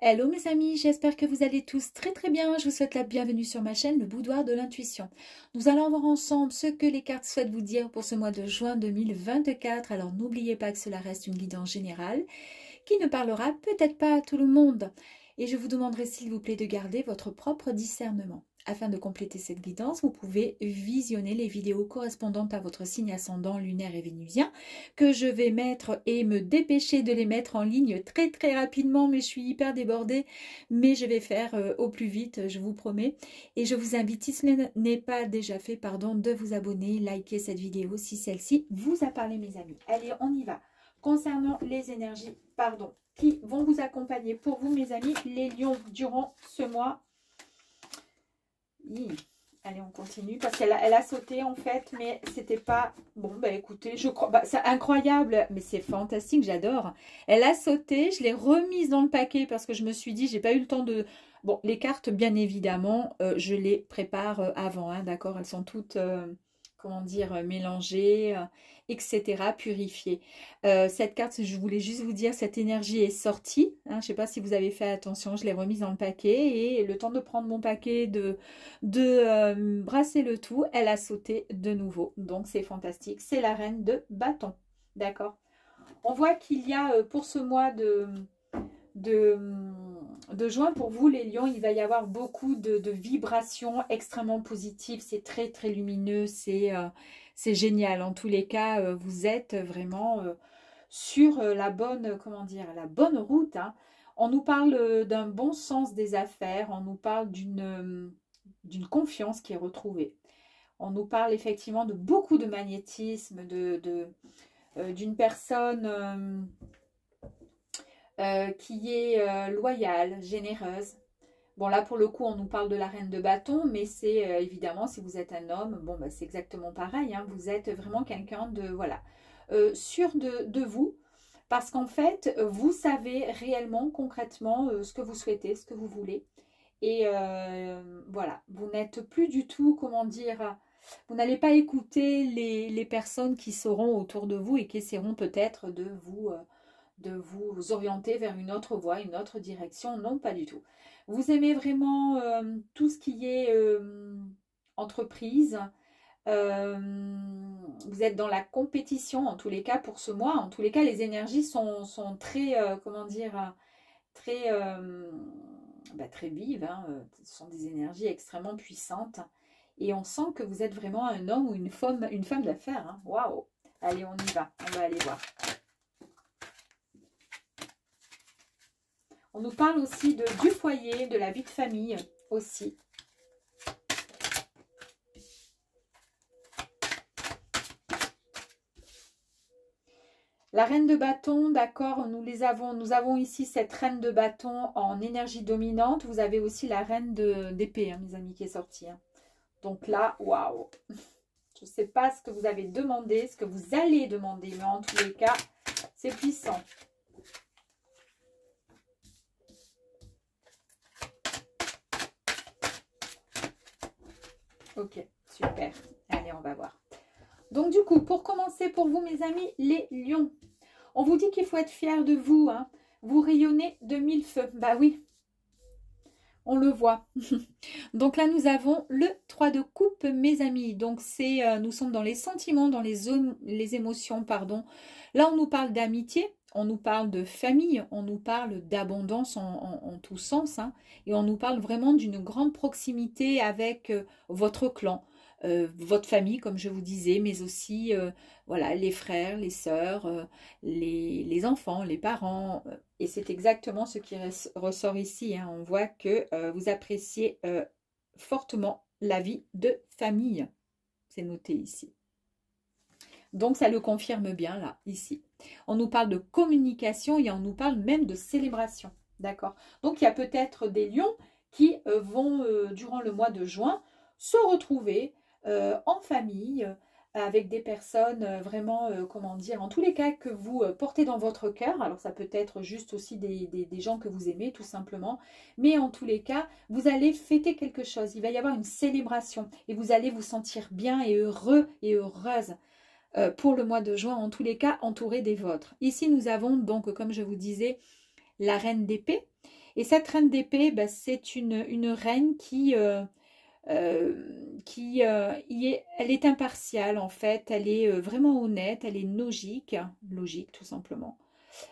Hello mes amis, j'espère que vous allez tous très bien. Je vous souhaite la bienvenue sur ma chaîne, le Boudoir de l'Intuition. Nous allons voir ensemble ce que les cartes souhaitent vous dire pour ce mois de juin 2024. Alors n'oubliez pas que cela reste une guidance générale qui ne parlera peut-être pas à tout le monde. Et je vous demanderai s'il vous plaît de garder votre propre discernement. Afin de compléter cette guidance, vous pouvez visionner les vidéos correspondantes à votre signe ascendant lunaire et vénusien que je vais mettre et me dépêcher de les mettre en ligne très rapidement, mais je suis hyper débordée, mais je vais faire au plus vite, je vous promets. Et je vous invite, si ce n'est pas déjà fait, pardon, de vous abonner, liker cette vidéo si celle-ci vous a parlé mes amis. Allez, on y va. Concernant les énergies, pardon, qui vont vous accompagner pour vous mes amis, les lions durant ce mois. Allez, on continue parce qu'elle a sauté en fait, mais c'était pas... Bon, bah écoutez, je crois... Bah, c'est incroyable, mais c'est fantastique, j'adore. Elle a sauté, je l'ai remise dans le paquet parce que je me suis dit, j'ai pas eu le temps de... Bon, les cartes, bien évidemment, je les prépare avant, hein, d'accord? Elles sont toutes, comment dire, mélangées, etc., purifiées. Cette carte, je voulais juste vous dire, cette énergie est sortie. Hein, je ne sais pas si vous avez fait attention, je l'ai remise dans le paquet et le temps de prendre mon paquet, de brasser le tout, elle a sauté de nouveau. Donc c'est fantastique. C'est la reine de bâton. D'accord? On voit qu'il y a pour ce mois de juin, pour vous les lions, il va y avoir beaucoup de vibrations extrêmement positives. C'est très lumineux. C'est génial. En tous les cas, vous êtes vraiment sur la bonne, comment dire, la bonne route. Hein. On nous parle d'un bon sens des affaires. On nous parle d'une confiance qui est retrouvée. On nous parle effectivement de beaucoup de magnétisme, d'une personne qui est loyale, généreuse. Bon, là, pour le coup, on nous parle de la reine de bâton, mais c'est évidemment, si vous êtes un homme, bon, bah, c'est exactement pareil. Hein, vous êtes vraiment quelqu'un de, voilà, sûr de vous, parce qu'en fait, vous savez réellement, concrètement, ce que vous souhaitez, ce que vous voulez. Et voilà, vous n'êtes plus du tout, comment dire, vous n'allez pas écouter les personnes qui seront autour de vous et qui essaieront peut-être de vous orienter vers une autre voie, une autre direction. Non, pas du tout. Vous aimez vraiment tout ce qui est entreprise. Vous êtes dans la compétition, en tous les cas, pour ce mois. En tous les cas, les énergies sont très, comment dire, très, très vives. Hein. Ce sont des énergies extrêmement puissantes. Et on sent que vous êtes vraiment un homme ou une femme d'affaires. Hein. Waouh! Allez, on y va. On va aller voir. On nous parle aussi du foyer, de la vie de famille aussi. La reine de bâton, d'accord, nous avons ici cette reine de bâton en énergie dominante. Vous avez aussi la reine d'épée, hein, mes amis, qui est sortie. Hein. Donc là, waouh! Je ne sais pas ce que vous avez demandé, ce que vous allez demander, mais en tous les cas, c'est puissant. Ok, super. Allez, on va voir. Donc du coup, pour commencer, pour vous mes amis, les lions. On vous dit qu'il faut être fier de vous. Hein. Vous rayonnez de mille feux. Bah oui, on le voit. Donc là, nous avons le 3 de coupe, mes amis. Donc nous sommes dans les sentiments, dans les émotions, pardon. Là, on nous parle d'amitié. On nous parle de famille, on nous parle d'abondance en tous sens, hein, et on nous parle vraiment d'une grande proximité avec votre clan, votre famille, comme je vous disais, mais aussi voilà, les frères, les sœurs, les enfants, les parents. Et c'est exactement ce qui ressort ici. Hein. On voit que vous appréciez fortement la vie de famille. C'est noté ici. Donc, ça le confirme bien, là, ici. On nous parle de communication et on nous parle même de célébration. D'accord? Donc, il y a peut-être des lions qui vont, durant le mois de juin, se retrouver en famille, avec des personnes vraiment, comment dire, en tous les cas que vous portez dans votre cœur. Alors, ça peut être juste aussi des gens que vous aimez, tout simplement. Mais en tous les cas, vous allez fêter quelque chose. Il va y avoir une célébration et vous allez vous sentir bien et heureux et heureuse. Pour le mois de juin, en tous les cas, entouré des vôtres. Ici, nous avons donc, comme je vous disais, la reine d'épée. Et cette reine d'épée, ben, c'est une reine elle est impartiale en fait, elle est vraiment honnête, elle est logique, logique tout simplement.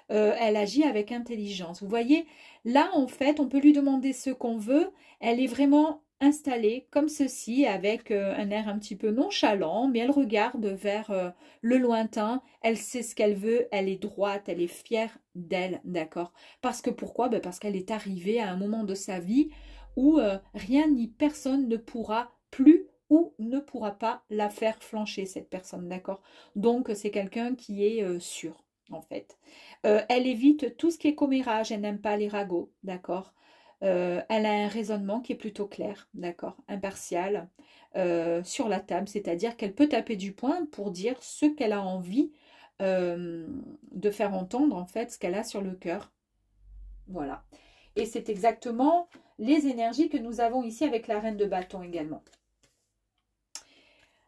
Elle agit avec intelligence. Vous voyez, là en fait, on peut lui demander ce qu'on veut, elle est vraiment installée comme ceci, avec un air un petit peu nonchalant, mais elle regarde vers le lointain, elle sait ce qu'elle veut, elle est droite, elle est fière d'elle, d'accord? Parce que pourquoi? Ben parce qu'elle est arrivée à un moment de sa vie où rien ni personne ne pourra plus ou ne pourra pas la faire flancher, cette personne, d'accord? Donc, c'est quelqu'un qui est sûr, en fait. Elle évite tout ce qui est commérage, elle n'aime pas les ragots, d'accord? Elle a un raisonnement qui est plutôt clair, d'accord? Impartial, sur la table, c'est-à-dire qu'elle peut taper du poing pour dire ce qu'elle a envie de faire entendre, en fait, ce qu'elle a sur le cœur. Voilà. Et c'est exactement les énergies que nous avons ici avec la reine de bâton également.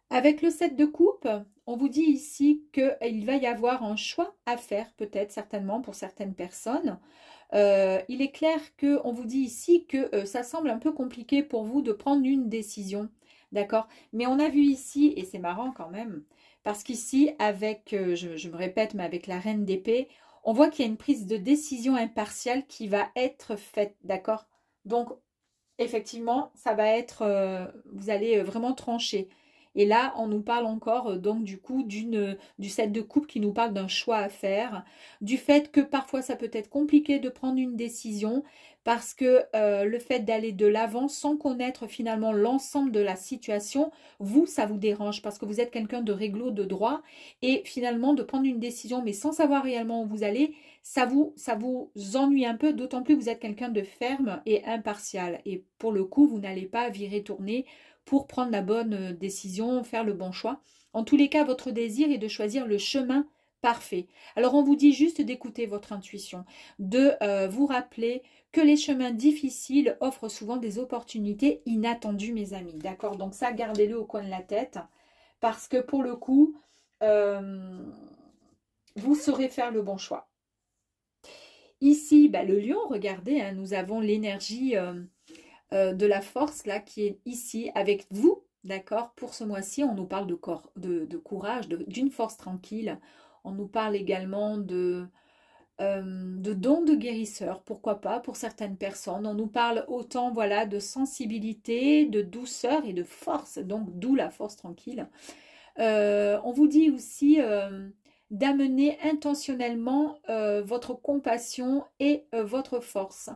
Avec le 7 de coupe, on vous dit ici qu'il va y avoir un choix à faire, peut-être, certainement, pour certaines personnes. Il est clair qu'on vous dit ici que ça semble un peu compliqué pour vous de prendre une décision, d'accord? Mais on a vu ici, et c'est marrant quand même, parce qu'ici, avec, je me répète, mais avec la reine d'épée, on voit qu'il y a une prise de décision impartiale qui va être faite, d'accord? Donc, effectivement, ça va être, vous allez vraiment trancher. Et là, on nous parle encore donc du coup du 7 de coupe qui nous parle d'un choix à faire, du fait que parfois ça peut être compliqué de prendre une décision parce que le fait d'aller de l'avant sans connaître finalement l'ensemble de la situation, vous, ça vous dérange parce que vous êtes quelqu'un de réglo, de droit et finalement de prendre une décision mais sans savoir réellement où vous allez, ça vous ennuie un peu, d'autant plus que vous êtes quelqu'un de ferme et impartial. Et pour le coup, vous n'allez pas virer tourner pour prendre la bonne décision, faire le bon choix. En tous les cas, votre désir est de choisir le chemin parfait. Alors, on vous dit juste d'écouter votre intuition, de vous rappeler que les chemins difficiles offrent souvent des opportunités inattendues, mes amis. D'accord? Donc ça, gardez-le au coin de la tête, parce que pour le coup, vous saurez faire le bon choix. Ici, bah, le lion, regardez, hein, nous avons l'énergie de la force là qui est ici avec vous, d'accord? Pour ce mois-ci, on nous parle de courage, d'une force tranquille. On nous parle également de dons de guérisseur, pourquoi pas, pour certaines personnes. On nous parle autant, voilà, de sensibilité, de douceur et de force, donc d'où la force tranquille. On vous dit aussi d'amener intentionnellement votre compassion et votre force.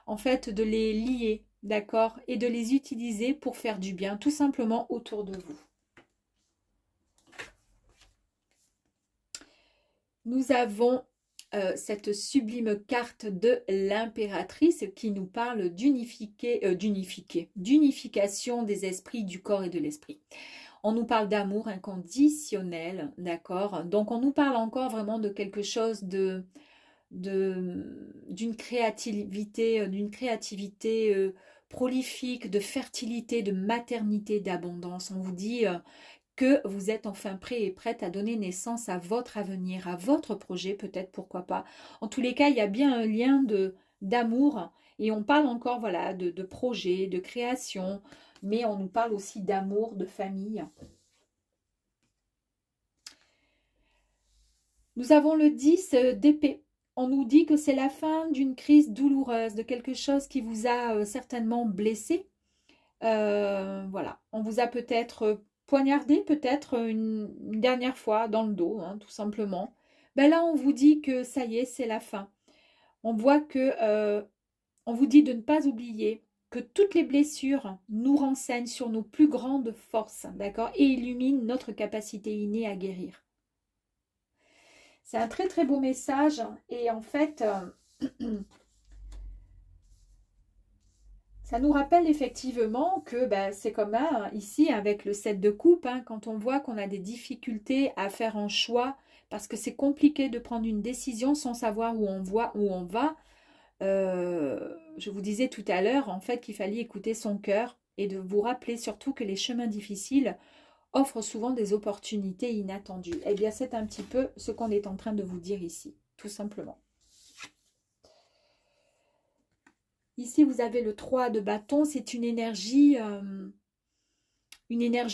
En fait, de les lier, d'accord, et de les utiliser pour faire du bien, tout simplement autour de vous. Nous avons cette sublime carte de l'impératrice qui nous parle d'unification des esprits, du corps et de l'esprit. On nous parle d'amour inconditionnel, d'accord? Donc, on nous parle encore vraiment de quelque chose d'une créativité prolifique, de fertilité, de maternité, d'abondance. On vous dit que vous êtes enfin prêt et prête à donner naissance à votre avenir, à votre projet, peut-être, pourquoi pas. En tous les cas, il y a bien un lien d'amour et on parle encore voilà, de projet, de création, mais on nous parle aussi d'amour, de famille. Nous avons le 10 d'épée. On nous dit que c'est la fin d'une crise douloureuse, de quelque chose qui vous a certainement blessé. Voilà, on vous a peut-être poignardé, peut-être une dernière fois dans le dos, hein, tout simplement. Ben là, on vous dit que ça y est, c'est la fin. On voit que, on vous dit de ne pas oublier que toutes les blessures nous renseignent sur nos plus grandes forces, d'accord, et illuminent notre capacité innée à guérir. C'est un très très beau message et en fait, ça nous rappelle effectivement que bah, c'est comme ici avec le 7 de coupe, hein, quand on voit qu'on a des difficultés à faire un choix parce que c'est compliqué de prendre une décision sans savoir où on va. Je vous disais tout à l'heure en fait qu'il fallait écouter son cœur et de vous rappeler surtout que les chemins difficiles offrent souvent des opportunités inattendues. Eh bien, c'est un petit peu ce qu'on est en train de vous dire ici, tout simplement. Ici, vous avez le 3 de bâton. C'est une énergie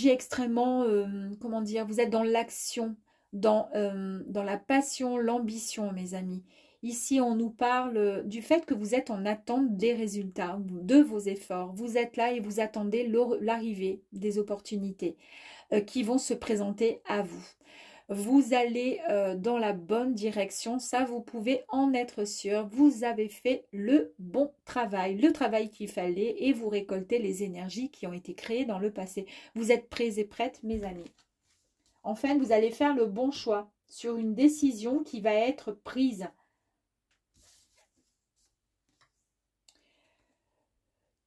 extrêmement, comment dire, vous êtes dans l'action, dans la passion, l'ambition, mes amis. Ici, on nous parle du fait que vous êtes en attente des résultats, de vos efforts. Vous êtes là et vous attendez l'arrivée des opportunités qui vont se présenter à vous. Vous allez dans la bonne direction, ça vous pouvez en être sûr. Vous avez fait le bon travail, le travail qu'il fallait et vous récoltez les énergies qui ont été créées dans le passé. Vous êtes prêts et prêtes, mes amis. Enfin, vous allez faire le bon choix sur une décision qui va être prise.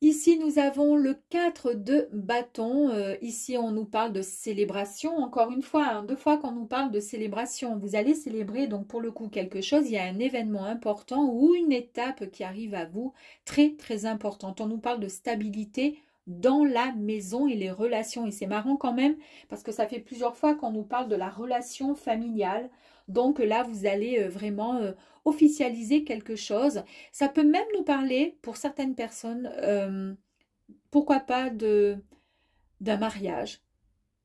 Ici, nous avons le 4 de bâton. Ici, on nous parle de célébration. Encore une fois, hein, 2 fois qu'on nous parle de célébration. Vous allez célébrer, donc pour le coup, quelque chose. Il y a un événement important ou une étape qui arrive à vous, très, très importante. On nous parle de stabilité dans la maison et les relations. Et c'est marrant quand même, parce que ça fait plusieurs fois qu'on nous parle de la relation familiale. Donc là, vous allez vraiment officialiser quelque chose. Ça peut même nous parler, pour certaines personnes, pourquoi pas d'un mariage,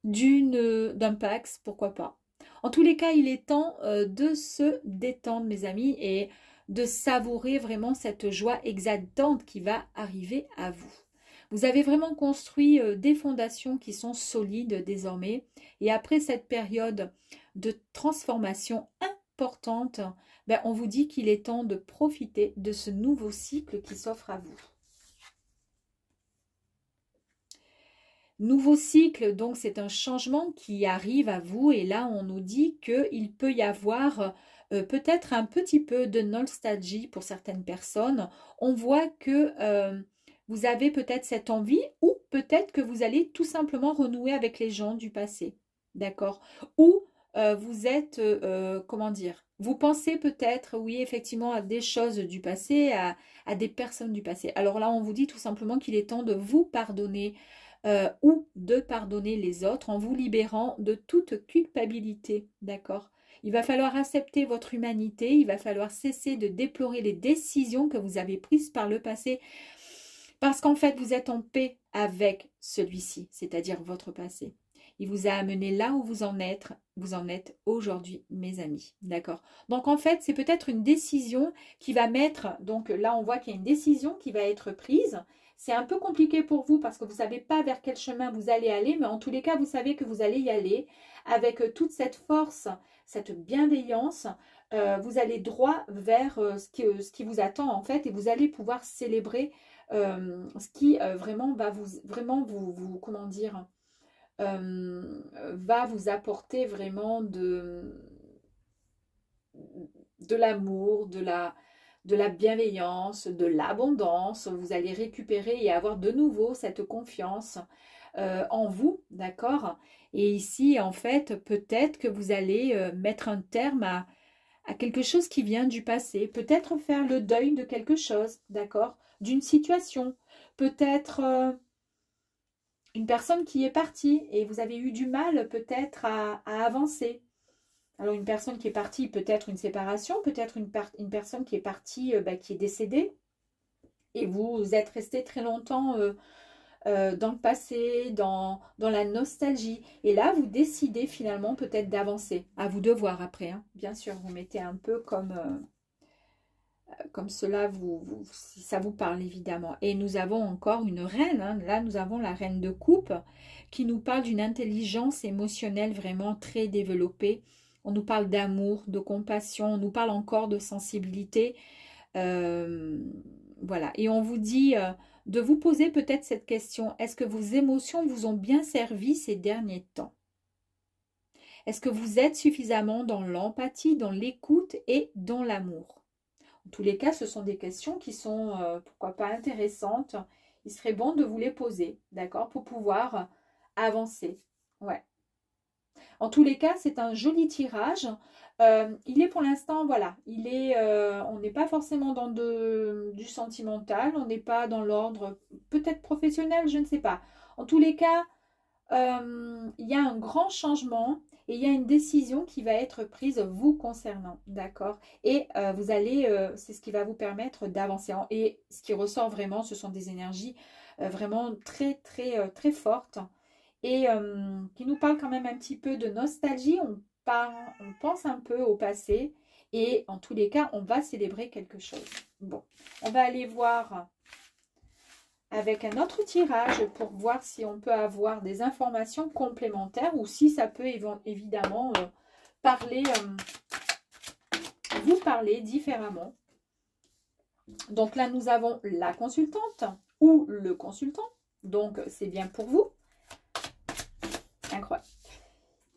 d'un Pax, pourquoi pas. En tous les cas, il est temps de se détendre, mes amis, et de savourer vraiment cette joie exaltante qui va arriver à vous. Vous avez vraiment construit des fondations qui sont solides désormais. Et après cette période de transformation importante, ben, on vous dit qu'il est temps de profiter de ce nouveau cycle qui s'offre à vous. Nouveau cycle, donc c'est un changement qui arrive à vous. Et là, on nous dit qu'il peut y avoir peut-être un petit peu de nostalgie pour certaines personnes. On voit que vous avez peut-être cette envie ou peut-être que vous allez tout simplement renouer avec les gens du passé. D'accord? Ou vous êtes, comment dire, vous pensez peut-être, oui, effectivement, à des choses du passé, à des personnes du passé. Alors là, on vous dit tout simplement qu'il est temps de vous pardonner ou de pardonner les autres en vous libérant de toute culpabilité. D'accord? Il va falloir accepter votre humanité, il va falloir cesser de déplorer les décisions que vous avez prises par le passé. Parce qu'en fait, vous êtes en paix avec celui-ci, c'est-à-dire votre passé. Il vous a amené là où vous en êtes aujourd'hui, mes amis. D'accord? Donc, en fait, c'est peut-être une décision qui va mettre... Donc, là, on voit qu'il y a une décision qui va être prise. C'est un peu compliqué pour vous parce que vous ne savez pas vers quel chemin vous allez aller. Mais en tous les cas, vous savez que vous allez y aller avec toute cette force, cette bienveillance. Vous allez droit vers ce qui vous attend, en fait. Et vous allez pouvoir célébrer ce qui vraiment va vous comment dire, va vous apporter vraiment de l'amour, de la bienveillance, de l'abondance. Vous allez récupérer et avoir de nouveau cette confiance en vous, d'accord? Et ici, en fait, peut-être que vous allez mettre un terme à quelque chose qui vient du passé. Peut-être faire le deuil de quelque chose, d'accord? D'une situation. Peut-être une personne qui est partie et vous avez eu du mal peut-être à avancer. Alors une personne qui est partie, peut-être une séparation, peut-être une personne qui est partie, qui est décédée. Et vous êtes resté très longtemps dans le passé, dans la nostalgie. Et là, vous décidez finalement peut-être d'avancer. À vous de voir après, hein. Bien sûr, vous mettez un peu comme cela, si ça vous parle évidemment. Et nous avons encore une reine, hein. Là nous avons la reine de coupe qui nous parle d'une intelligence émotionnelle vraiment très développée. On nous parle d'amour, de compassion, on nous parle encore de sensibilité. Voilà, et on vous dit de vous poser peut-être cette question. Est-ce que vos émotions vous ont bien servi ces derniers temps? Est-ce que vous êtes suffisamment dans l'empathie, dans l'écoute et dans l'amour? En tous les cas, ce sont des questions qui sont, pourquoi pas, intéressantes. Il serait bon de vous les poser, d'accord, pour pouvoir avancer. Ouais. En tous les cas, c'est un joli tirage. Il est pour l'instant, voilà, on n'est pas forcément dans du sentimental, on n'est pas dans l'ordre peut-être professionnel, je ne sais pas. En tous les cas, il y a un grand changement et il y a une décision qui va être prise vous concernant, d'accord? Et vous allez, c'est ce qui va vous permettre d'avancer. Et ce qui ressort vraiment, ce sont des énergies vraiment très fortes et qui nous parlent quand même un petit peu de nostalgie. On pense un peu au passé et en tous les cas, on va célébrer quelque chose. Bon, on va aller voir avec un autre tirage pour voir si on peut avoir des informations complémentaires ou si ça peut évidemment vous parler différemment. Donc là, nous avons la consultante ou le consultant. Donc, c'est bien pour vous. Incroyable.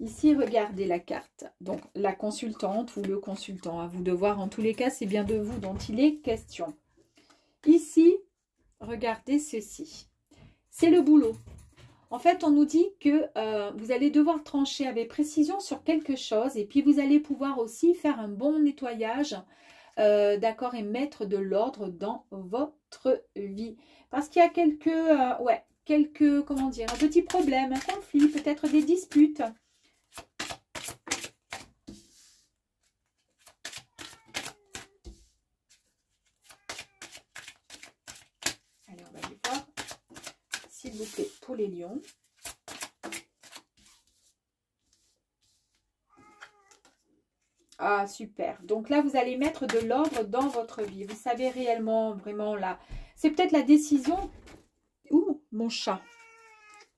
Ici, regardez la carte. Donc, la consultante ou le consultant. À vous de voir. En tous les cas, c'est bien de vous dont il est question. Ici, regardez ceci. C'est le boulot. En fait, on nous dit que vous allez devoir trancher avec précision sur quelque chose. Et puis, vous allez pouvoir aussi faire un bon nettoyage. D'accord, et mettre de l'ordre dans votre vie. Parce qu'il y a quelques, comment dire, un petit problème, un conflit, peut-être des disputes. Allez, on va aller voir, s'il vous plaît, pour les lions. Ah, super. Donc là, vous allez mettre de l'ordre dans votre vie. Vous savez réellement, vraiment, là, c'est peut-être la décision. Ouh, mon chat.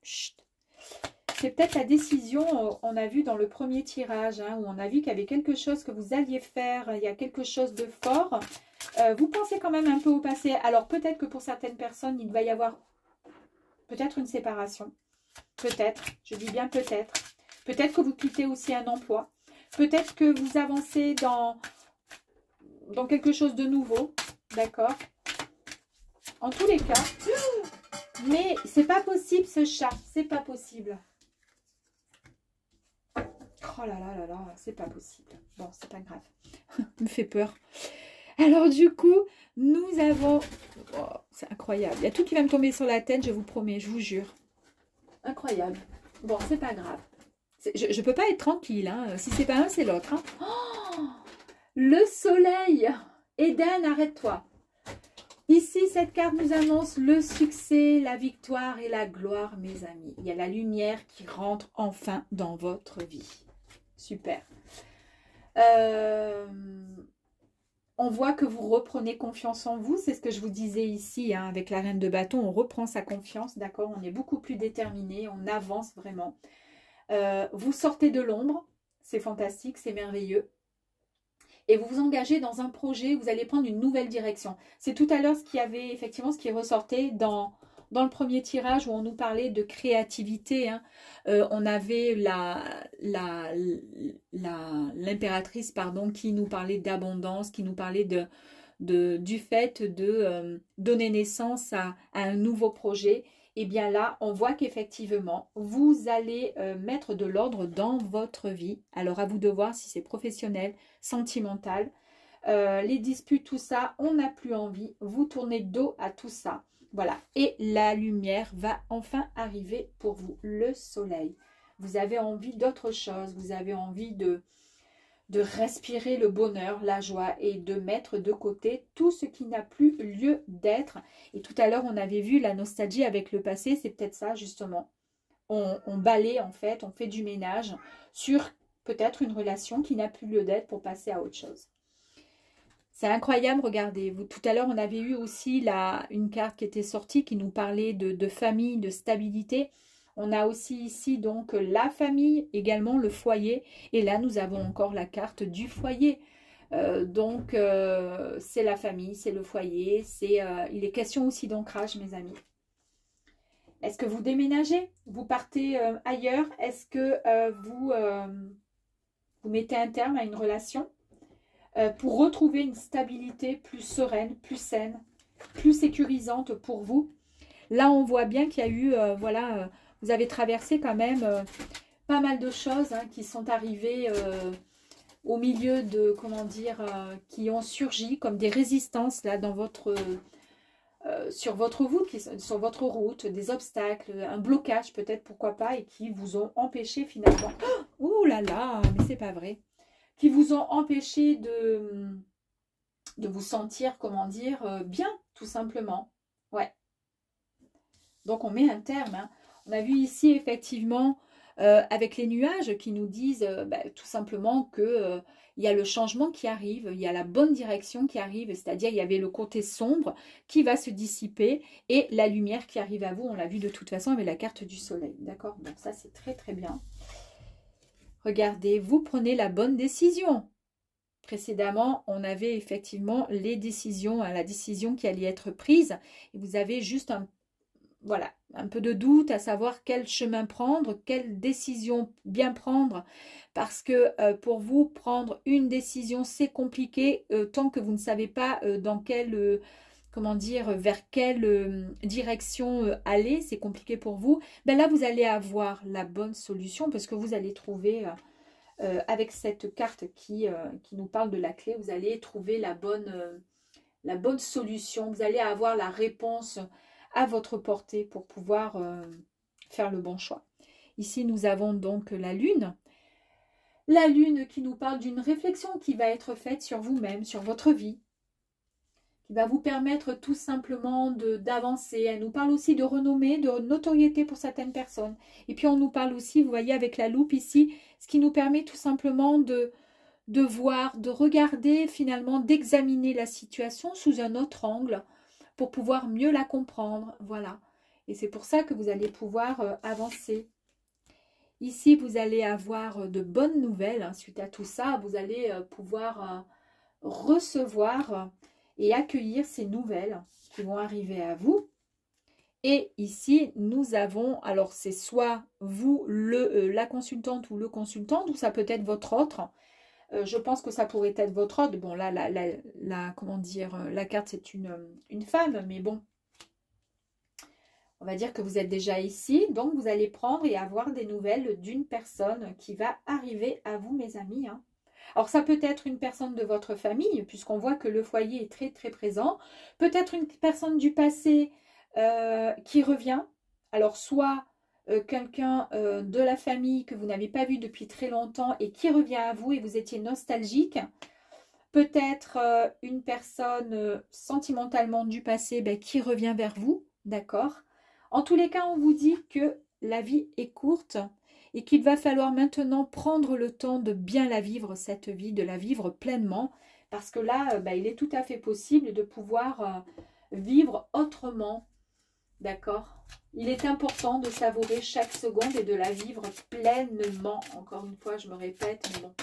Chut. C'est peut-être la décision, on a vu dans le premier tirage, hein, où on a vu qu'il y avait quelque chose que vous alliez faire, il y a quelque chose de fort. Vous pensez quand même un peu au passé. Alors, peut-être que pour certaines personnes, il va y avoir peut-être une séparation. Peut-être, je dis bien peut-être. Peut-être que vous quittez aussi un emploi. Peut-être que vous avancez dans quelque chose de nouveau, d'accord? En tous les cas, mais c'est pas possible ce chat, c'est pas possible. Oh là là là là, c'est pas possible. Bon, c'est pas grave, me fait peur. Alors du coup, nous avons... Oh, c'est incroyable, il y a tout qui va me tomber sur la tête, je vous promets, je vous jure. Incroyable. Bon, c'est pas grave. Je ne peux pas être tranquille, hein. Si c'est pas un, c'est l'autre. Hein. Oh, le soleil. Eden, arrête-toi. Ici, cette carte nous annonce le succès, la victoire et la gloire, mes amis. Il y a la lumière qui rentre enfin dans votre vie. Super. On voit que vous reprenez confiance en vous. C'est ce que je vous disais ici, hein, avec la reine de bâton. On reprend sa confiance, d'accord? On est beaucoup plus déterminé, on avance vraiment. Vous sortez de l'ombre, c'est fantastique, c'est merveilleux. Et vous vous engagez dans un projet, vous allez prendre une nouvelle direction. C'est tout à l'heure ce qui avait effectivement ce qui ressortait dans le premier tirage où on nous parlait de créativité. Hein. On avait l'impératrice pardon, qui nous parlait d'abondance, qui nous parlait du fait de donner naissance à un nouveau projet. Et bien là, on voit qu'effectivement, vous allez mettre de l'ordre dans votre vie. Alors, à vous de voir si c'est professionnel, sentimental. Les disputes, tout ça, on n'a plus envie. Vous tournez dos à tout ça. Voilà. Et la lumière va enfin arriver pour vous. Le soleil. Vous avez envie d'autre chose. Vous avez envie de respirer le bonheur, la joie et de mettre de côté tout ce qui n'a plus lieu d'être. Et tout à l'heure, on avait vu la nostalgie avec le passé, c'est peut-être ça justement. On balaie en fait, on fait du ménage sur peut-être une relation qui n'a plus lieu d'être pour passer à autre chose. C'est incroyable, regardez. Tout à l'heure, on avait eu aussi une carte qui était sortie qui nous parlait de famille, de stabilité. On a aussi ici donc la famille, également le foyer. Et là, nous avons encore la carte du foyer. C'est la famille, c'est le foyer. Il est question aussi d'ancrage, mes amis. Est-ce que vous déménagez? Vous partez ailleurs? Est-ce que vous mettez un terme à une relation pour retrouver une stabilité plus sereine, plus saine, plus sécurisante pour vous? Là, on voit bien qu'il y a eu, vous avez traversé quand même pas mal de choses hein, qui sont arrivées au milieu de, comment dire, qui ont surgi comme des résistances là dans votre sur votre route, des obstacles, un blocage peut-être, pourquoi pas, et qui vous ont empêché finalement. Ouh là là, mais c'est pas vrai. Qui vous ont empêché de vous sentir, comment dire, bien, tout simplement. Ouais. Donc on met un terme. Hein. On a vu ici effectivement avec les nuages qui nous disent tout simplement que il y a le changement qui arrive, il y a la bonne direction qui arrive, c'est-à-dire il y avait le côté sombre qui va se dissiper et la lumière qui arrive à vous, on l'a vu de toute façon avec la carte du soleil, d'accord? Donc ça c'est très très bien. Regardez, vous prenez la bonne décision. Précédemment, on avait effectivement les décisions, la décision qui allait être prise et vous avez juste voilà, un peu de doute à savoir quel chemin prendre, quelle décision bien prendre, parce que pour vous, prendre une décision, c'est compliqué tant que vous ne savez pas dans quelle, comment dire, vers quelle direction aller, c'est compliqué pour vous. Ben là, vous allez avoir la bonne solution parce que vous allez trouver, avec cette carte qui nous parle de la clé, vous allez trouver la bonne solution, vous allez avoir la réponse à votre portée pour pouvoir faire le bon choix. Ici, nous avons donc la lune. La lune qui nous parle d'une réflexion qui va être faite sur vous-même, sur votre vie, qui va vous permettre tout simplement d'avancer. Elle nous parle aussi de renommée, de notoriété pour certaines personnes. Et puis, on nous parle aussi, vous voyez, avec la loupe ici, ce qui nous permet tout simplement de voir, de regarder finalement, d'examiner la situation sous un autre angle, pour pouvoir mieux la comprendre, voilà. Et c'est pour ça que vous allez pouvoir avancer. Ici, vous allez avoir de bonnes nouvelles. Hein, suite à tout ça, vous allez pouvoir recevoir et accueillir ces nouvelles qui vont arriver à vous. Et ici, nous avons, alors c'est soit vous, la consultante ou le consultant, ou ça peut être votre autre. Je pense que ça pourrait être votre autre. Bon, là, comment dire, la carte, c'est une femme, mais bon. On va dire que vous êtes déjà ici. Donc, vous allez prendre et avoir des nouvelles d'une personne qui va arriver à vous, mes amis. Hein. Alors, ça peut être une personne de votre famille, puisqu'on voit que le foyer est très, très présent. Peut-être une personne du passé qui revient. Alors, soit quelqu'un de la famille que vous n'avez pas vu depuis très longtemps et qui revient à vous et vous étiez nostalgique. Peut-être une personne sentimentalement du passé qui revient vers vous, d'accord? En tous les cas, on vous dit que la vie est courte et qu'il va falloir maintenant prendre le temps de bien la vivre, cette vie, de la vivre pleinement, parce que là, il est tout à fait possible de pouvoir vivre autrement. D'accord? Il est important de savourer chaque seconde et de la vivre pleinement. Encore une fois, je me répète, mais bon.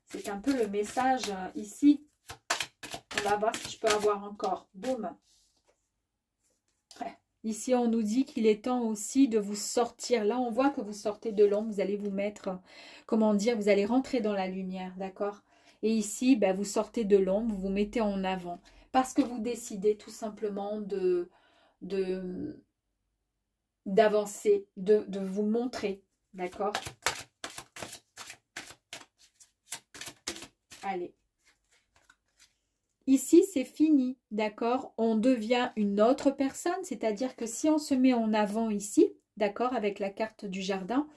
C'est un peu le message ici. On va voir si je peux avoir encore. Boum. Ouais. Ici, on nous dit qu'il est temps aussi de vous sortir. Là, on voit que vous sortez de l'ombre. Vous allez vous mettre, comment dire, vous allez rentrer dans la lumière. D'accord? Et ici, vous sortez de l'ombre, vous vous mettez en avant. Parce que vous décidez tout simplement d'avancer, de vous montrer, d'accord? Allez. Ici, c'est fini, d'accord? On devient une autre personne, c'est-à-dire que si on se met en avant ici, d'accord, avec la carte du jardin,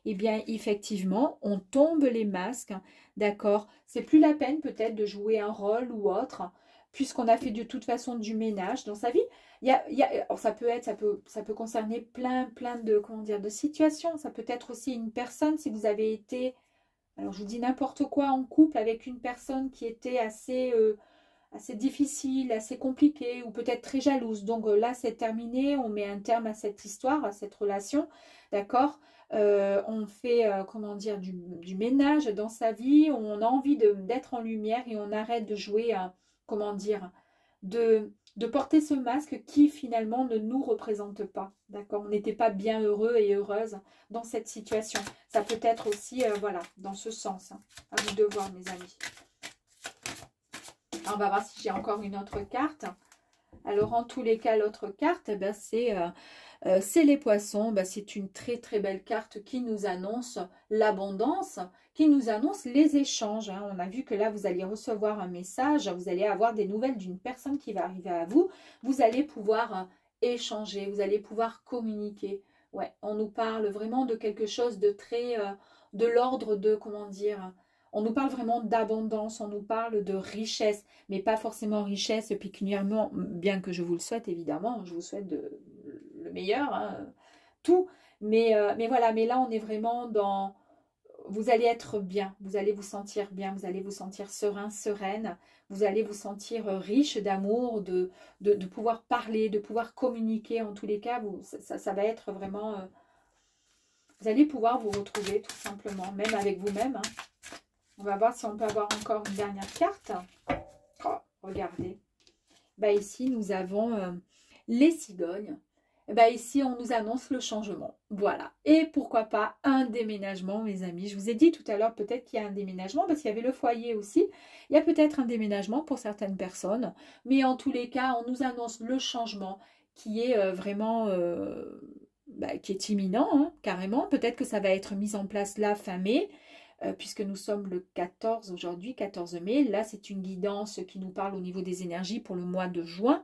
eh bien, effectivement, on tombe les masques, d'accord? C'est plus la peine peut-être de jouer un rôle ou autre, puisqu'on a fait de toute façon du ménage dans sa vie. Alors ça peut concerner plein de, comment dire, de situations. Ça peut être aussi une personne, si vous avez été, alors je vous dis n'importe quoi, en couple avec une personne qui était assez difficile, assez compliquée, ou peut-être très jalouse. Donc là, c'est terminé, on met un terme à cette histoire, à cette relation, d'accord? On fait, comment dire, du ménage dans sa vie, on a envie d'être en lumière et on arrête de jouer, comment dire, de porter ce masque qui finalement ne nous représente pas, d'accord? On n'était pas bien heureux et heureuse dans cette situation. Ça peut être aussi, voilà, dans ce sens. Hein. À vous de voir, mes amis. On va voir si j'ai encore une autre carte. Alors, en tous les cas, l'autre carte, c'est C'est les poissons, bah, c'est une très très belle carte qui nous annonce l'abondance, qui nous annonce les échanges. Hein. On a vu que là, vous allez recevoir un message, vous allez avoir des nouvelles d'une personne qui va arriver à vous. Vous allez pouvoir échanger, vous allez pouvoir communiquer. Ouais, on nous parle vraiment de quelque chose de très, de l'ordre de, comment dire, on nous parle vraiment d'abondance, on nous parle de richesse, mais pas forcément richesse pécuniairement, bien que je vous le souhaite évidemment, je vous souhaite le meilleur, hein, tout. Mais voilà, mais là on est vraiment dans, vous allez être bien, vous allez vous sentir bien, vous allez vous sentir serein, sereine, vous allez vous sentir riche d'amour, de pouvoir parler, de pouvoir communiquer, en tous les cas, ça va être vraiment, vous allez pouvoir vous retrouver tout simplement, même avec vous-même. Hein. On va voir si on peut avoir encore une dernière carte. Oh, regardez. Bah, ici, nous avons les cigognes. Bah, ici, on nous annonce le changement. Voilà. Et pourquoi pas un déménagement, mes amis. Je vous ai dit tout à l'heure, peut-être qu'il y a un déménagement, parce qu'il y avait le foyer aussi. Il y a peut-être un déménagement pour certaines personnes. Mais en tous les cas, on nous annonce le changement qui est vraiment... bah, qui est imminent, hein, carrément. Peut-être que ça va être mis en place là, fin mai. Puisque nous sommes le 14 aujourd'hui, 14 mai. Là, c'est une guidance qui nous parle au niveau des énergies pour le mois de juin.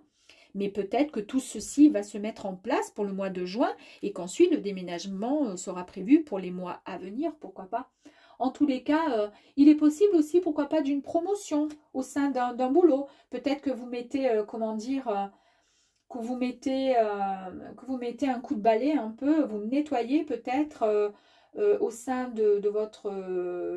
Mais peut-être que tout ceci va se mettre en place pour le mois de juin et qu'ensuite le déménagement sera prévu pour les mois à venir, pourquoi pas. En tous les cas, il est possible aussi, pourquoi pas, d'une promotion au sein d'un boulot. Peut-être que vous mettez, comment dire... que vous mettez un coup de balai un peu, vous nettoyez peut-être au sein de votre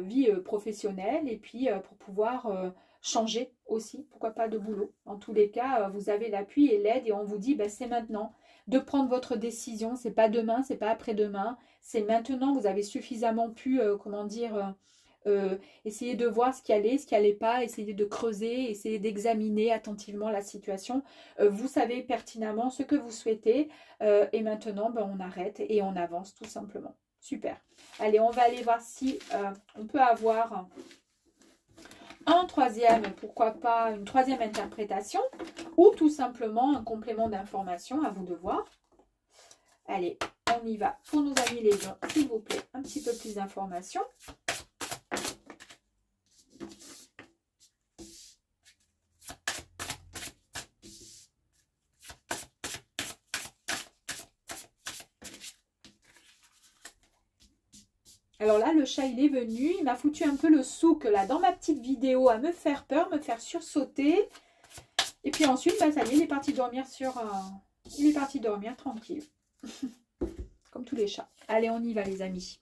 vie professionnelle et puis pour pouvoir changer aussi, pourquoi pas de boulot. En tous les cas, vous avez l'appui et l'aide et on vous dit c'est maintenant de prendre votre décision, c'est pas demain, c'est pas après-demain, c'est maintenant, vous avez suffisamment pu, comment dire, essayer de voir ce qui allait, ce qui allait pas, essayer de creuser, essayer d'examiner attentivement la situation. Vous savez pertinemment ce que vous souhaitez et maintenant on arrête et on avance tout simplement. Super. Allez, on va aller voir si on peut avoir un troisième, pourquoi pas une troisième interprétation ou tout simplement un complément d'information, à vous de voir. Allez, on y va pour nos amis les lions, s'il vous plaît, un petit peu plus d'informations. Alors là, le chat, il est venu. Il m'a foutu un peu le souk là dans ma petite vidéo à me faire peur, me faire sursauter. Et puis ensuite, ça y est, il est parti dormir il est parti dormir tranquille. Comme tous les chats. Allez, on y va les amis.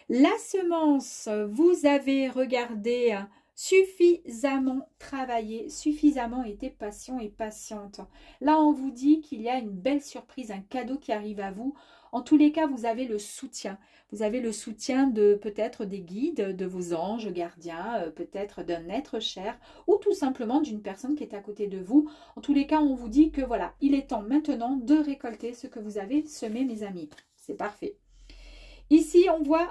La semence, vous avez regardé, suffisamment travaillé, suffisamment été patient et patiente. Là, on vous dit qu'il y a une belle surprise, un cadeau qui arrive à vous. En tous les cas, vous avez le soutien. Vous avez le soutien de peut-être des guides, de vos anges gardiens, peut-être d'un être cher ou tout simplement d'une personne qui est à côté de vous. En tous les cas, on vous dit que voilà, il est temps maintenant de récolter ce que vous avez semé, mes amis. C'est parfait. Ici, on voit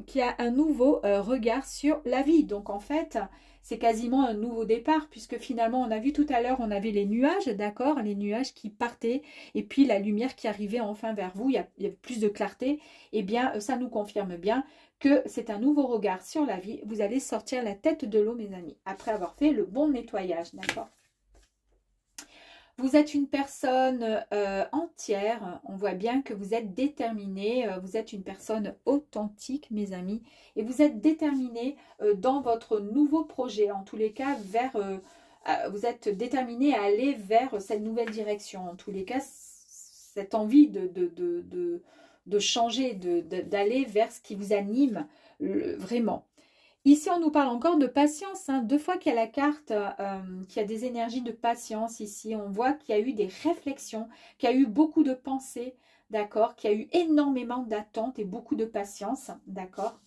qu'il y a un nouveau regard sur la vie. Donc, en fait, c'est quasiment un nouveau départ puisque finalement, on a vu tout à l'heure, on avait les nuages, d'accord, les nuages qui partaient et puis la lumière qui arrivait enfin vers vous. Il y a plus de clarté. Eh bien, ça nous confirme bien que c'est un nouveau regard sur la vie. Vous allez sortir la tête de l'eau, mes amis, après avoir fait le bon nettoyage, d'accord? Vous êtes une personne entière, on voit bien que vous êtes déterminé, vous êtes une personne authentique, mes amis, et vous êtes déterminé dans votre nouveau projet, en tous les cas, vous êtes déterminé à aller vers cette nouvelle direction, en tous les cas, cette envie de changer, d'aller vers ce qui vous anime vraiment. Ici, on nous parle encore de patience. Hein. Deux fois qu'il y a la carte, qu'il y a des énergies de patience ici. On voit qu'il y a eu des réflexions, qu'il y a eu beaucoup de pensées, d'accord, qu'il y a eu énormément d'attentes et beaucoup de patience, d'accord.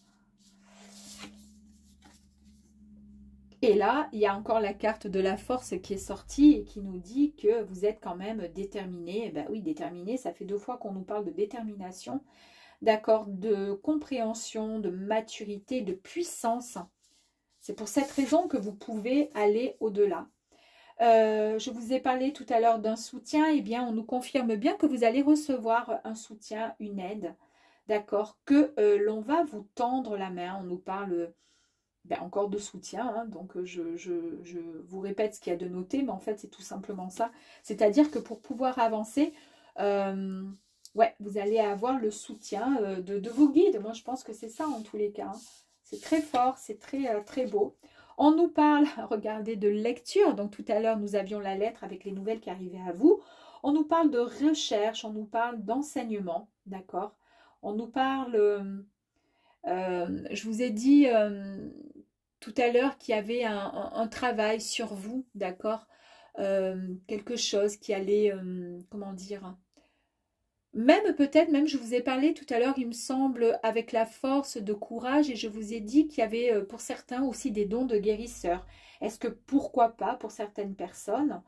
Et là, il y a encore la carte de la force qui est sortie et qui nous dit que vous êtes quand même déterminé. Eh ben oui, déterminé, ça fait 2 fois qu'on nous parle de détermination. D'accord, de compréhension, de maturité, de puissance. C'est pour cette raison que vous pouvez aller au-delà. Je vous ai parlé tout à l'heure d'un soutien. Eh bien, on nous confirme bien que vous allez recevoir un soutien, une aide. D'accord? Que l'on va vous tendre la main. On nous parle encore de soutien. Hein, donc, je vous répète ce qu'il y a de noté. Mais en fait, c'est tout simplement ça. C'est-à-dire que pour pouvoir avancer, ouais, vous allez avoir le soutien de vos guides. Moi, je pense que c'est ça en tous les cas. Hein. C'est très fort, c'est très, très beau. On nous parle, regardez, de lecture. Donc, tout à l'heure, nous avions la lettre avec les nouvelles qui arrivaient à vous. On nous parle de recherche, on nous parle d'enseignement, d'accord? On nous parle, je vous ai dit tout à l'heure qu'il y avait un travail sur vous, d'accord? Quelque chose qui allait, comment dire? Même peut-être, même je vous ai parlé tout à l'heure, il me semble, avec la force de courage, et je vous ai dit qu'il y avait pour certains aussi des dons de guérisseurs. Est-ce que pourquoi pas pour certaines personnes,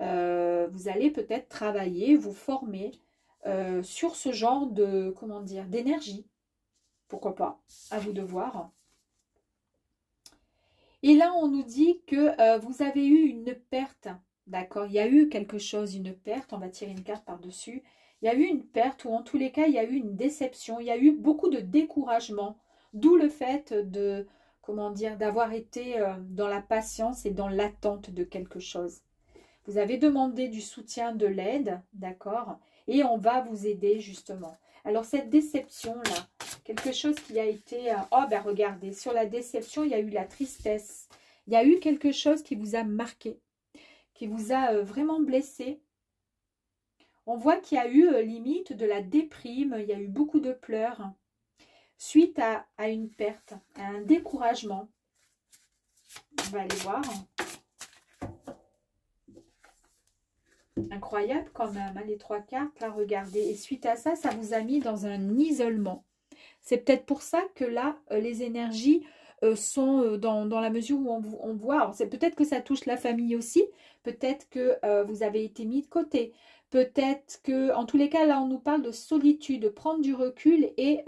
vous allez peut-être travailler, vous former sur ce genre de, comment dire, d'énergie. Pourquoi pas, à vous de voir. Et là, on nous dit que vous avez eu une perte, d'accord? Il y a eu quelque chose, une perte, on va tirer une carte par-dessus. Il y a eu une perte ou en tous les cas, il y a eu une déception. Il y a eu beaucoup de découragement. D'où le fait de, comment dire, d'avoir été dans la patience et dans l'attente de quelque chose. Vous avez demandé du soutien, de l'aide, d'accord? Et on va vous aider justement. Alors cette déception-là, quelque chose qui a été... oh ben regardez, sur la déception, il y a eu la tristesse. Il y a eu quelque chose qui vous a marqué, qui vous a vraiment blessé. On voit qu'il y a eu limite de la déprime, il y a eu beaucoup de pleurs suite à une perte, à un découragement. On va aller voir. Incroyable quand même, hein, les trois cartes, là, regardez. Et suite à ça, ça vous a mis dans un isolement. C'est peut-être pour ça que là, les énergies sont dans la mesure où on voit. C'est peut-être que ça touche la famille aussi. Peut-être que vous avez été mis de côté. Peut-être que, en tous les cas, là, on nous parle de solitude, prendre du recul et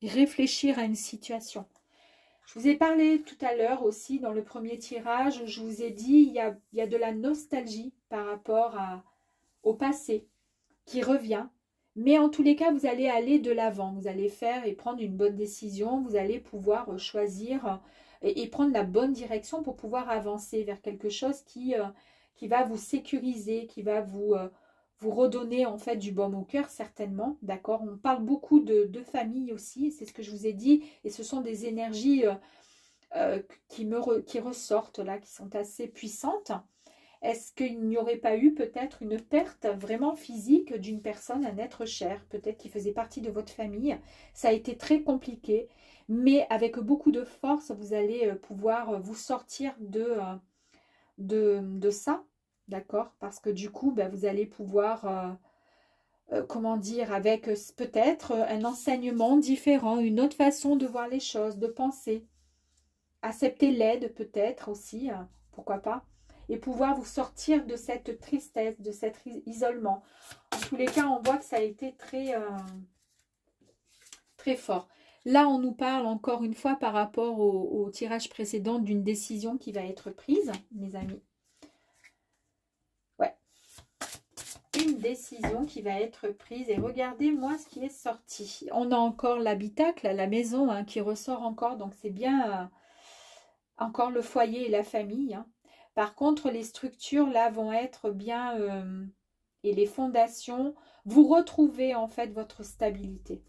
réfléchir à une situation. Je vous ai parlé tout à l'heure aussi dans le premier tirage. Je vous ai dit, il y a de la nostalgie par rapport au passé qui revient. Mais en tous les cas, vous allez aller de l'avant. Vous allez faire et prendre une bonne décision. Vous allez pouvoir choisir et prendre la bonne direction pour pouvoir avancer vers quelque chose qui va vous sécuriser, qui va vous redonner en fait du baume au cœur, certainement. D'accord? On parle beaucoup de famille aussi. C'est ce que je vous ai dit. Et ce sont des énergies qui ressortent là, qui sont assez puissantes. Est-ce qu'il n'y aurait pas eu peut-être une perte vraiment physique d'une personne, un être cher, peut-être qui faisait partie de votre famille? Ça a été très compliqué, mais avec beaucoup de force, vous allez pouvoir vous sortir de ça, d'accord? Parce que du coup, ben, vous allez pouvoir, comment dire, avec peut-être un enseignement différent, une autre façon de voir les choses, de penser. Accepter l'aide peut-être aussi, pourquoi pas? Et pouvoir vous sortir de cette tristesse, de cet isolement. En tous les cas, on voit que ça a été très, très fort. Là, on nous parle encore une fois par rapport au tirage précédent d'une décision qui va être prise, mes amis. Ouais. Une décision qui va être prise. Et regardez-moi ce qui est sorti. On a encore l'habitacle, la maison hein, qui ressort encore. Donc, c'est bien encore le foyer et la famille. Hein. Par contre, les structures, là, vont être bien... et les fondations, vous retrouvez en fait votre stabilité.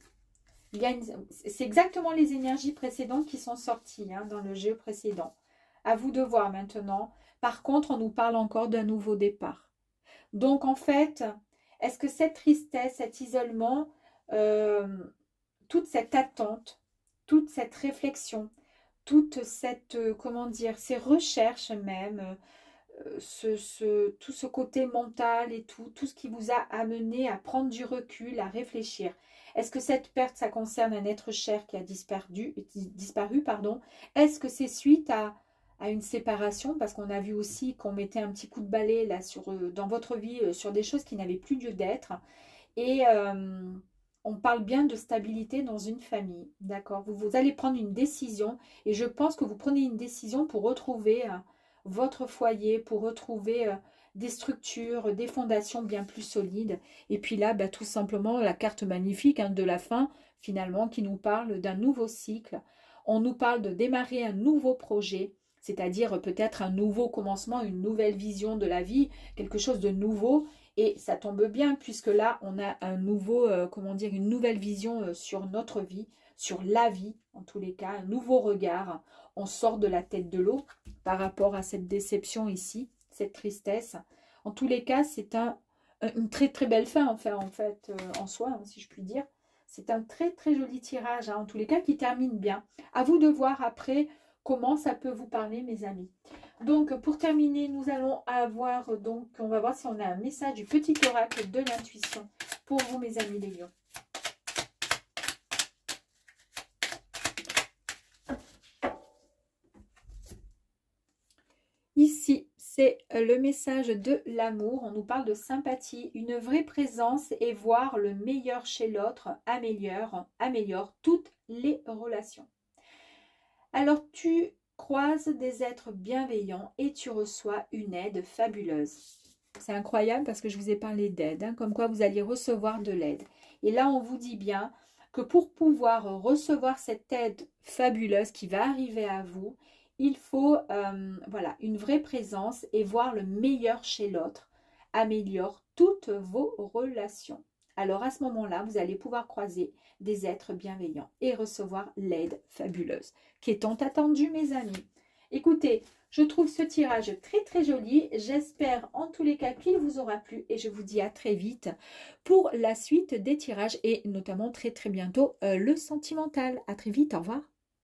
C'est exactement les énergies précédentes qui sont sorties hein, dans le jeu précédent. À vous de voir maintenant. Par contre, on nous parle encore d'un nouveau départ. Donc, en fait, est-ce que cette tristesse, cet isolement, toute cette attente, toute cette réflexion, toute cette, comment dire, ces recherches même, tout ce côté mental et tout ce qui vous a amené à prendre du recul, à réfléchir. Est-ce que cette perte, ça concerne un être cher qui a disparu, pardon? Est-ce que c'est suite à une séparation? Parce qu'on a vu aussi qu'on mettait un petit coup de balai là, dans votre vie sur des choses qui n'avaient plus lieu d'être. Et on parle bien de stabilité dans une famille, d'accord? Vous allez prendre une décision et je pense que vous prenez une décision pour retrouver votre foyer, pour retrouver des structures, des fondations bien plus solides. Et puis là, bah, tout simplement, la carte magnifique hein, de la fin, finalement, qui nous parle d'un nouveau cycle. On nous parle de démarrer un nouveau projet, c'est-à-dire peut-être un nouveau commencement, une nouvelle vision de la vie, quelque chose de nouveau. Et ça tombe bien, puisque là, on a un nouveau, comment dire, une nouvelle vision sur notre vie, sur la vie, en tous les cas, un nouveau regard. On sort de la tête de l'eau par rapport à cette déception ici, cette tristesse. En tous les cas, c'est une très très belle fin, en fait, en soi, hein, si je puis dire. C'est un très très joli tirage, hein, en tous les cas, qui termine bien. À vous de voir après comment ça peut vous parler, mes amis. Donc, pour terminer, nous allons avoir, donc, on va voir si on a un message du petit oracle de l'intuition pour vous, mes amis les lions. Ici, c'est le message de l'amour. On nous parle de sympathie, une vraie présence et voir le meilleur chez l'autre améliore toutes les relations. Alors, tu croises des êtres bienveillants et tu reçois une aide fabuleuse. C'est incroyable parce que je vous ai parlé d'aide, hein, comme quoi vous alliez recevoir de l'aide. Et là, on vous dit bien que pour pouvoir recevoir cette aide fabuleuse qui va arriver à vous, il faut voilà, une vraie présence et voir le meilleur chez l'autre. Améliore toutes vos relations. Alors à ce moment-là, vous allez pouvoir croiser des êtres bienveillants et recevoir l'aide fabuleuse qui est tant attendue, mes amis. Écoutez, je trouve ce tirage très très joli. J'espère en tous les cas qu'il vous aura plu et je vous dis à très vite pour la suite des tirages et notamment très très bientôt le sentimental. À très vite, au revoir.